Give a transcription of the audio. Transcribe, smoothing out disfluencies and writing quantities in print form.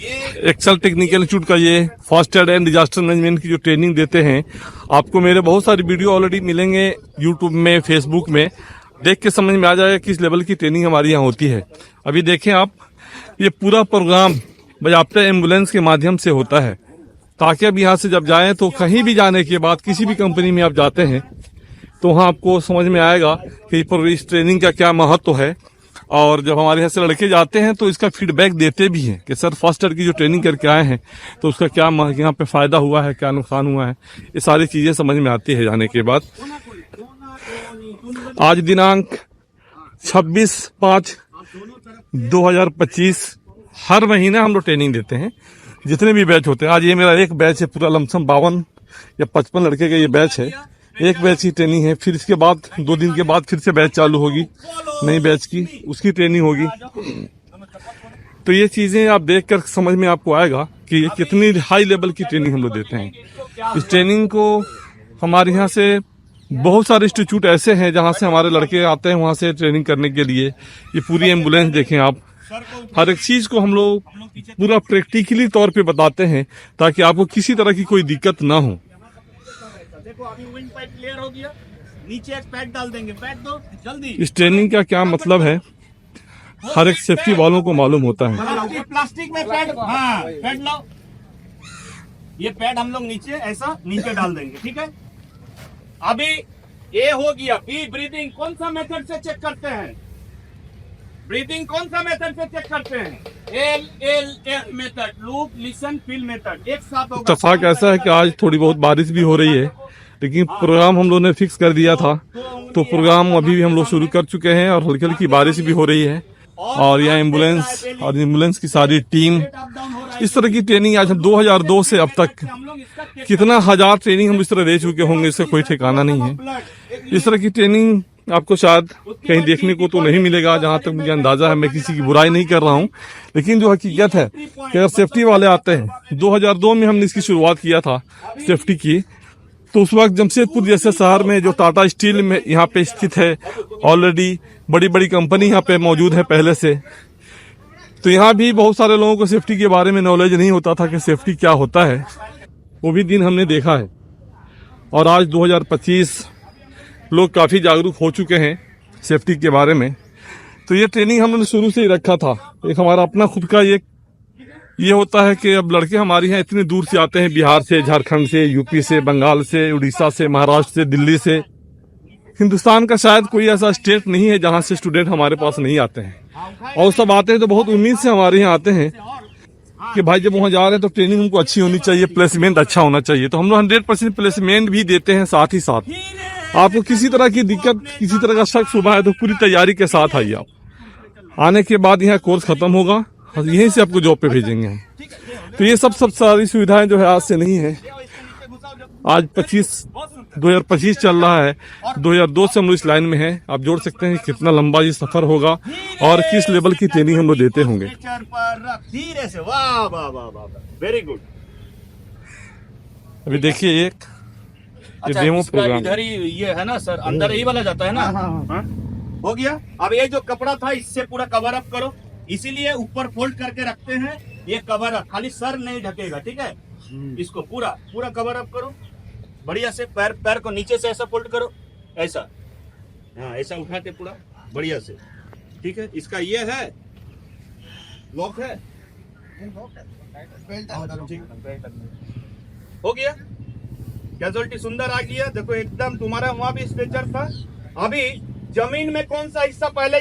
Excel technical institute का ये first aid and disaster management की जो ट्रेनिंग देते हैं, आपको मेरे बहुत सारी वीडियो ऑलरेडी मिलेंगे यूट्यूब में, फेसबुक में, देख के समझ में आ जाएगा किस लेवल की ट्रेनिंग हमारी यहाँ होती है। अभी देखें आप, ये पूरा प्रोग्राम बाज़ाब्ता एम्बुलेंस के माध्यम से होता है, ताकि अब यहाँ से जब जाएं तो कहीं भी जाने के बाद किसी भी कंपनी में आप जाते हैं तो वहाँ आपको समझ में आएगा कि इस ट्रेनिंग का क्या महत्व है। और जब हमारे यहाँ से लड़के जाते हैं तो इसका फीडबैक देते भी हैं कि सर फर्स्ट एड की जो ट्रेनिंग करके आए हैं तो उसका क्या यहाँ पे फ़ायदा हुआ है, क्या नुकसान हुआ है, ये सारी चीज़ें समझ में आती है जाने के बाद। आज दिनांक 26/5/2025, हर महीने हम लोग ट्रेनिंग देते हैं जितने भी बैच होते हैं। आज ये मेरा एक बैच है, पूरा लमसम 52 या 55 लड़के का ये बैच है। एक बैच की ट्रेनिंग है, फिर इसके बाद 2 दिन के बाद फिर से बैच चालू होगी, नई बैच की, उसकी ट्रेनिंग होगी। तो ये चीज़ें आप देखकर समझ में आपको आएगा कि ये कितनी हाई लेवल की ट्रेनिंग हम लोग देते हैं। इस ट्रेनिंग को हमारे यहाँ से बहुत सारे इंस्टीट्यूट ऐसे हैं जहाँ से हमारे लड़के आते हैं वहाँ से ट्रेनिंग करने के लिए। ये पूरी एम्बुलेंस देखें आप, हर एक चीज़ को हम लोग पूरा प्रैक्टिकली तौर पे बताते हैं ताकि आपको किसी तरह की कोई दिक्कत ना हो। देखो अभी विंड पाइप क्लियर हो गया, नीचे एक पैड डाल देंगे, पैड दो जल्दी। इस ट्रेनिंग का क्या मतलब है हर एक सेफ्टी वालों को मालूम होता है। प्लास्टिक में पैड, हाँ पैड लाओ, ये पैड हम लोग नीचे ऐसा नीचे डाल देंगे, ठीक है। अभी ये हो गया। बी ब्रीदिंग कौन सा मेथड से चेक करते हैं? ब्रीदिंग कौन सा मेथड से चेक करते हैं? L L L method, loop listen feel method, एक साथ होगा। इत्तेफाक ऐसा है कि आज थोड़ी बहुत बारिश भी हो रही है, लेकिन प्रोग्राम हम लोगों ने फिक्स कर दिया था तो प्रोग्राम अभी भी हम लोग शुरू कर चुके हैं और हल्की हल्की बारिश भी हो रही है। और यह एम्बुलेंस और एम्बुलेंस की सारी टीम, इस तरह की ट्रेनिंग आज हम 2002 से अब तक कितना हजार ट्रेनिंग हम इस तरह दे चुके होंगे, इसका कोई ठिकाना नहीं है। इस तरह की ट्रेनिंग आपको शायद कहीं देखने को तो नहीं मिलेगा, जहां तक मुझे अंदाजा है। मैं किसी की बुराई नहीं कर रहा हूं, लेकिन जो हकीकत है कि अगर सेफ्टी वाले आते हैं, 2002 में हमने इसकी शुरुआत किया था सेफ्टी की, तो उस वक्त जमशेदपुर जैसे शहर में जो टाटा स्टील में यहाँ पे स्थित है, ऑलरेडी बड़ी बड़ी कंपनी यहाँ पे मौजूद है पहले से, तो यहाँ भी बहुत सारे लोगों को सेफ्टी के बारे में नॉलेज नहीं होता था कि सेफ्टी क्या होता है। वो भी दिन हमने देखा है। और आज 2025 लोग काफ़ी जागरूक हो चुके हैं सेफ्टी के बारे में। तो ये ट्रेनिंग हमने शुरू से ही रखा था। एक हमारा अपना खुद का ये होता है कि अब लड़के हमारे यहाँ इतने दूर से आते हैं, बिहार से, झारखंड से, यूपी से, बंगाल से, उड़ीसा से, महाराष्ट्र से, दिल्ली से। हिंदुस्तान का शायद कोई ऐसा स्टेट नहीं है जहाँ से स्टूडेंट हमारे पास नहीं आते हैं, और सब आते हैं तो बहुत उम्मीद से हमारे यहाँ आते हैं कि भाई जब वहाँ जा रहे हैं तो ट्रेनिंग उनको अच्छी होनी चाहिए, प्लेसमेंट अच्छा होना चाहिए। तो हम लोग 100% प्लेसमेंट भी देते हैं। साथ ही साथ आपको किसी तरह की दिक्कत, किसी तरह का शक सुबह है तो पूरी तैयारी के साथ आइए। आप आने के बाद यहाँ कोर्स खत्म होगा, यहीं से आपको जॉब पे भेजेंगे हम। तो ये सब सारी सुविधाएं जो है आज से नहीं है। आज 2025 चल रहा है, 2002 से हम लोग इस लाइन में हैं। आप जोड़ सकते हैं कितना लंबा ये सफर होगा और किस लेवल की ट्रेनिंग हम लोग देते होंगे। धीरे से, वाह वाह वाह वाह, वेरी गुड। अभी देखिए एक डेमो प्रोग्राम इधर ही ये है ना सर, अंदर ही वाला जाता है ना। हाँ? हो गया। अब ये जो कपड़ा था इससे पूरा कवर अप करो, इसीलिए ऊपर फोल्ड करके रखते हैं। ये कवर अप, खाली सर नहीं ढकेगा, ठीक है। इसको पूरा पूरा कवर अप करो बढ़िया से। पैर को नीचे से ऐसा फोल्ड करो, ऐसा, हाँ ऐसा उठाते पूरा बढ़िया से, ठीक है। इसका ये है लॉक है, हो गया। कैजुअलिटी सुंदर आ गया। देखो एकदम तुम्हारा वहां भी स्ट्रेचर था। अभी जमीन में कौन सा हिस्सा पहले